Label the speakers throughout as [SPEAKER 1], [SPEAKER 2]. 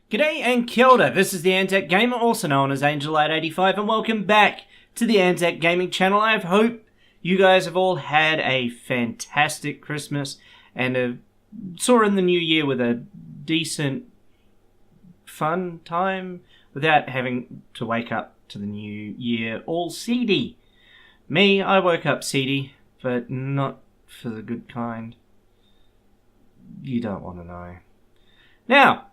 [SPEAKER 1] G'day and kia ora, this is the Anzac Gamer, also known as Angel885, and welcome back to the Anzac Gaming channel. I hope you guys have all had a fantastic Christmas and saw in the new year with a decent, fun time without having to wake up to the new year all seedy. Me, I woke up seedy, but not for the good kind. You don't want to know. Now,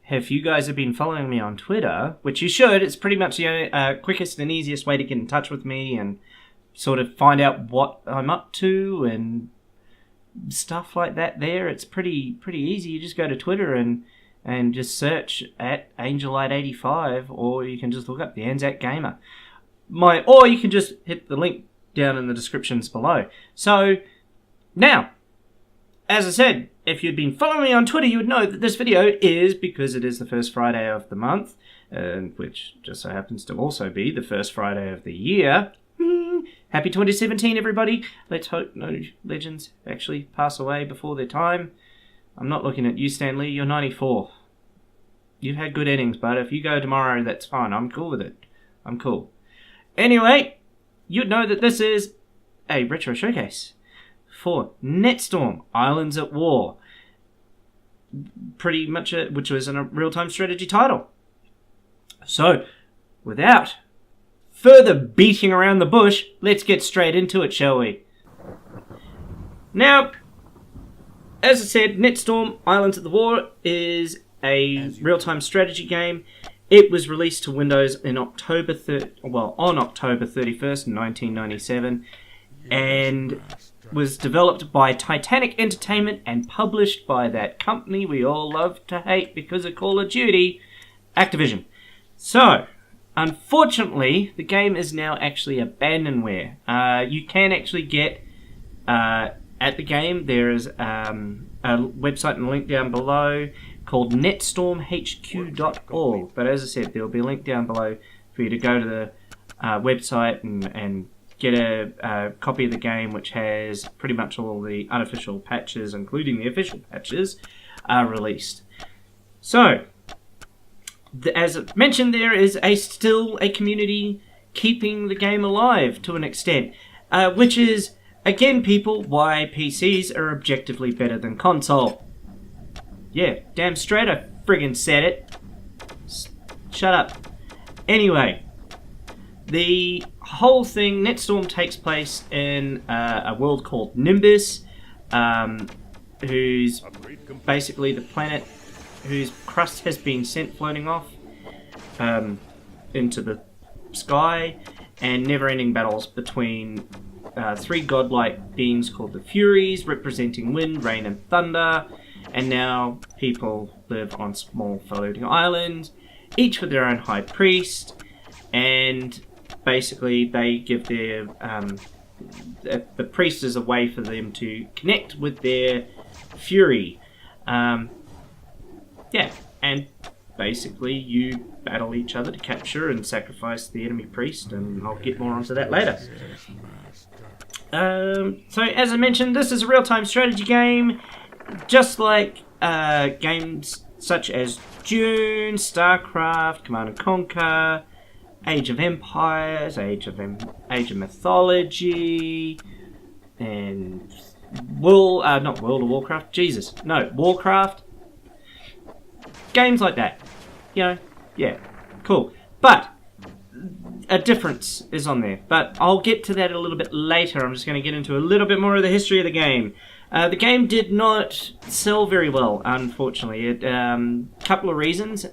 [SPEAKER 1] if you guys have been following me on Twitter, which you should, it's pretty much the quickest and easiest way to get in touch with me and sort of find out what I'm up to and stuff like that there. It's pretty easy. You just go to Twitter and just search at Angel885, or you can just look up the Anzac Gamer. Or you can just hit the link down in the descriptions below. So, now, as I said, if you'd been following me on Twitter, you would know that this video is because it is the first Friday of the month, which just so happens to also be the first Friday of the year. Happy 2017, everybody. Let's hope no legends actually pass away before their time. I'm not looking at you, Stanley. You're 94. You've had good innings, but if you go tomorrow, that's fine. I'm cool with it. I'm cool. Anyway, you'd know that this is a retro showcase for Netstorm, Islands at War. Pretty much, which was a real-time strategy title. So, without further beating around the bush, let's get straight into it, shall we? Now, as I said, Netstorm, Islands at the War is a real-time strategy game. It was released to Windows in on October 31st, 1997, and was developed by Titanic Entertainment and published by that company we all love to hate because of Call of Duty, Activision. So, unfortunately, the game is now actually abandonware. You can actually get at the game. There is a website and a link down below called netstormhq.org. But as I said, there will be a link down below for you to go to the website and get a copy of the game, which has pretty much all the unofficial patches, including the official patches, are released. So, as mentioned, there is still a community keeping the game alive to an extent, which is, again, people, why PCs are objectively better than console. Yeah, damn straight I friggin' said it. Shut up. Anyway, the whole thing, Netstorm, takes place in a world called Nimbus, who's basically the planet whose crust has been sent floating off into the sky, and never-ending battles between three godlike beings called the Furies, representing wind, rain, and thunder. And now people live on small floating islands, each with their own high priest, and basically they give their the priest as a way for them to connect with their fury. Yeah, and basically you battle each other to capture and sacrifice the enemy priest, and I'll get more onto that later. So as I mentioned, this is a real-time strategy game, just like games such as Dune, StarCraft, Command & Conquer, Age of Empires, Age of Mythology, and not World of Warcraft, Jesus, no, Warcraft. Games like that. You know, yeah, cool. But a difference is on there. But I'll get to that a little bit later. I'm just going to get into a little bit more of the history of the game. The game did not sell very well, unfortunately. Couple of reasons.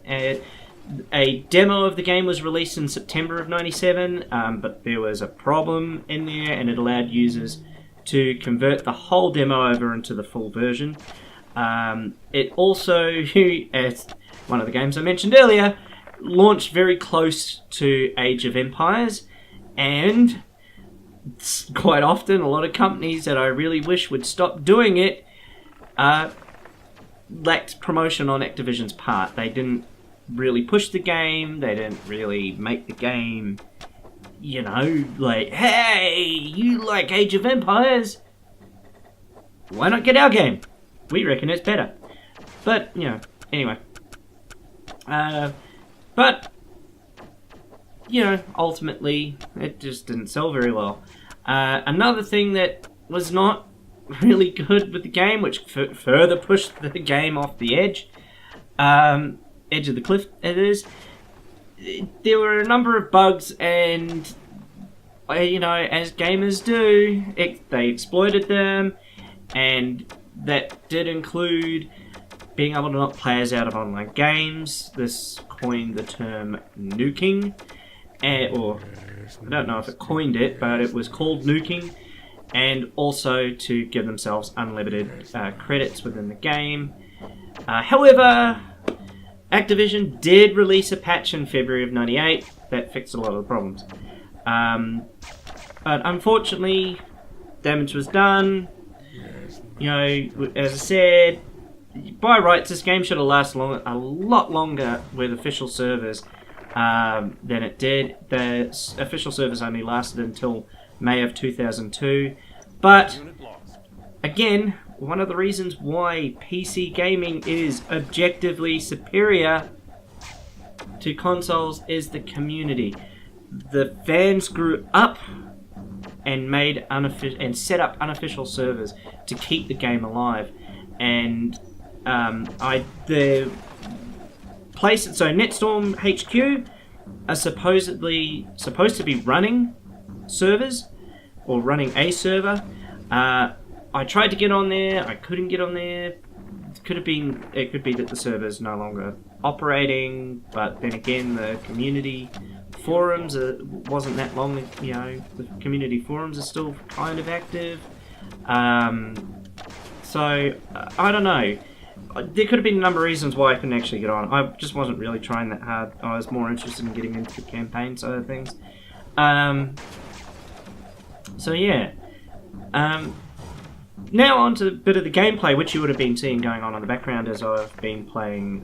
[SPEAKER 1] A demo of the game was released in September of 97, but there was a problem in there, and it allowed users to convert the whole demo over into the full version. It also, as one of the games I mentioned earlier, launched very close to Age of Empires, and quite often a lot of companies that I really wish would stop doing it lacked promotion on Activision's part. They didn't really push the game, they didn't really make the game, you know, like, hey, you like Age of Empires? Why not get our game? We reckon it's better. But, you know, anyway. But, you know, ultimately, it just didn't sell very well. Another thing that was not really good with the game, which further pushed the game off the edge of the cliff, it is, there were a number of bugs, and, you know, as gamers do, they exploited them, and that did include being able to knock players out of online games. This coined the term nuking, or I don't know if it coined it, but it was called nuking, and also to give themselves unlimited credits within the game. However, Activision did release a patch in February of '98 that fixed a lot of the problems. But unfortunately, damage was done. You know, as I said, by rights, this game should have lasted a lot longer with official servers than it did. The official servers only lasted until May of 2002. But, again, one of the reasons why PC gaming is objectively superior to consoles is the community. The fans grew up and set up unofficial servers to keep the game alive. And the place, so Netstorm HQ are supposedly supposed to be running servers, or running a server. I tried to get on there, I couldn't get on there. It could be that the server's no longer operating, but then again, the community forums wasn't that long, you know, the community forums are still kind of active. So, I don't know. There could have been a number of reasons why I couldn't actually get on. I just wasn't really trying that hard. I was more interested in getting into the campaign side of things. So yeah. Now on to a bit of the gameplay, which you would have been seeing going on in the background as I've been playing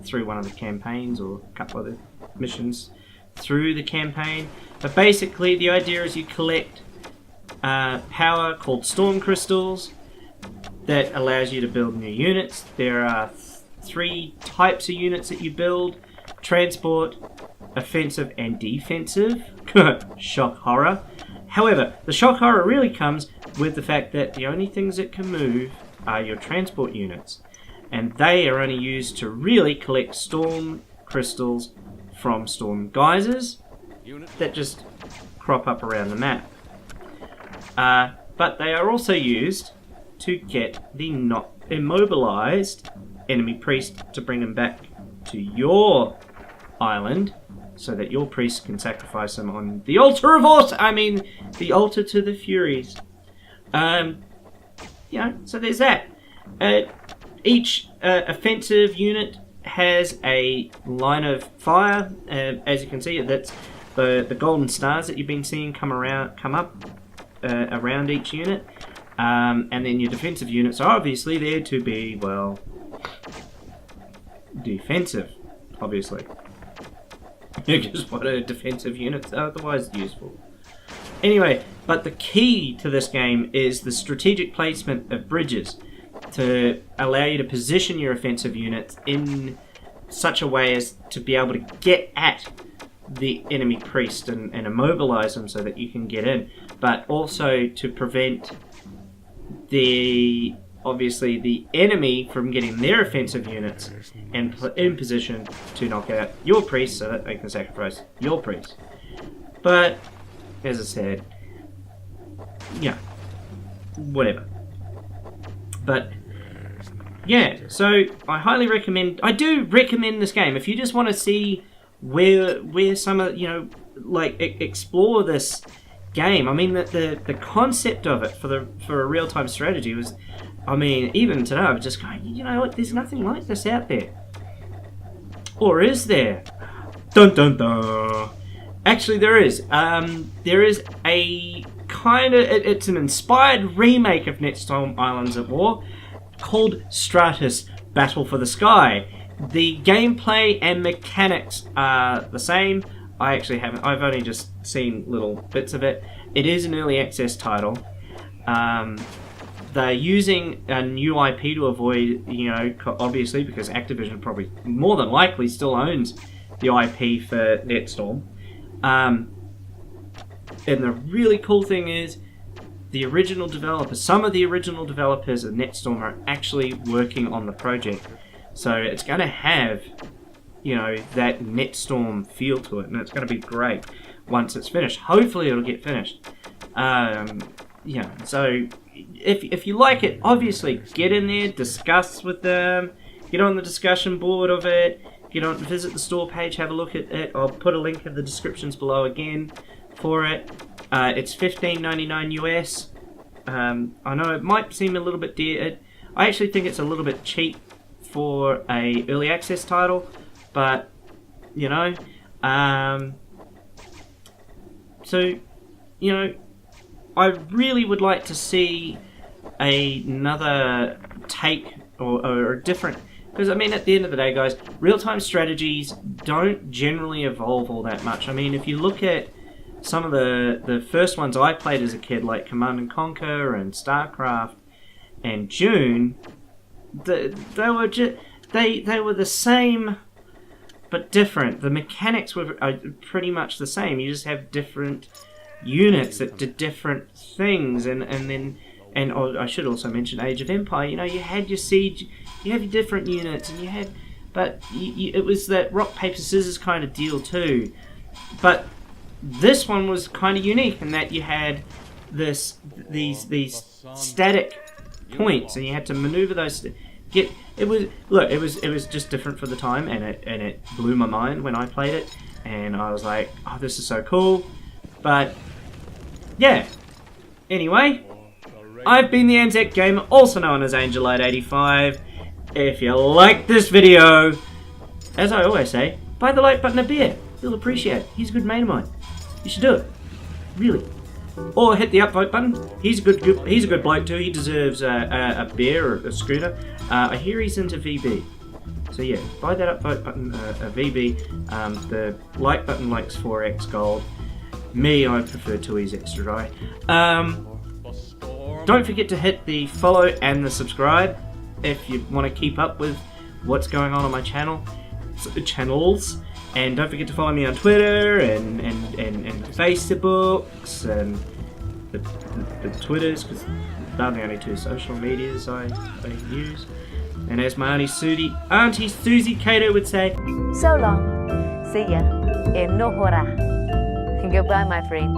[SPEAKER 1] through one of the campaigns, or a couple of the missions through the campaign. But basically the idea is you collect power called storm crystals that allows you to build new units. There are 3 types of units that you build: transport, offensive, and defensive. Shock horror. However, the shock horror really comes with the fact that the only things that can move are your transport units, and they are only used to really collect storm crystals from storm geysers that just crop up around the map. But they are also used to get the not immobilized enemy priest to bring them back to your island, so that your priest can sacrifice them on the altar of the altar to the Furies. You know, so there's that. Each offensive unit has a line of fire. As you can see, that's the golden stars that you've been seeing come up around each unit. And then your defensive units are obviously there to be, well, defensive, obviously. Because what are defensive units otherwise useful? Anyway, but the key to this game is the strategic placement of bridges to allow you to position your offensive units in such a way as to be able to get at the enemy priest and immobilize them so that you can get in, but also to prevent the enemy from getting their offensive units and in position to knock out your priest so that they can sacrifice your priest. But as I said, yeah, whatever. But yeah, so I do recommend this game if you just want to see where some of, you know, like explore this game. I mean, the concept of it for a real-time strategy was, I mean, even today I was just going, you know what, there's nothing like this out there. Or is there? Dun dun dun. Actually, there is. There is a kind of, it's an inspired remake of Netstorm Islands at War called Stratus Battle for the Sky. The gameplay and mechanics are the same. I've only just seen little bits of it. It is an early access title. they're using a new IP to avoid, obviously, because Activision probably more than likely still owns the IP for Netstorm. And the really cool thing is, some of the original developers of Netstorm are actually working on the project. So it's going to have, that Netstorm feel to it, and it's going to be great once it's finished. Hopefully it'll get finished. So if you like it, obviously get in there, discuss with them, get on the discussion board of it, visit the store page, have a look at it. I'll put a link in the descriptions below again for it. It's $15.99 US. I know it might seem a little bit dear. I actually think it's a little bit cheap for a early access title, but I really would like to see another take or a different, because at the end of the day, guys, real-time strategies don't generally evolve all that much. if you look at some of the first ones I played as a kid, like Command & Conquer and StarCraft and Dune, they were the same but different. The mechanics were pretty much the same. You just have different units that did different things, and I should also mention Age of Empire. You had your siege, you have your different units, and it was that rock paper scissors kind of deal too. But this one was kind of unique in that you had these static points, and you had to maneuver those. It was just different for the time, and it blew my mind when I played it, and I was like, oh, this is so cool. But yeah. Anyway, I've been the Anzac Gamer, also known as Angel885. If you like this video, as I always say, buy the like button a beer. He'll appreciate it. He's a good mate of mine. You should do it. Really. Or hit the upvote button. He's a good bloke too. He deserves a beer or a schooner. I hear he's into VB. So yeah, buy that upvote button a VB. The like button likes 4x gold. Me, I prefer 2E's extra dry. Don't forget to hit the follow and the subscribe if you want to keep up with what's going on my channels. And don't forget to follow me on Twitter and Facebooks and the Twitters, because they're the only two social medias I use. And as my Auntie Susie Cato would say,
[SPEAKER 2] so long, see ya, and no hora. Goodbye, my friend.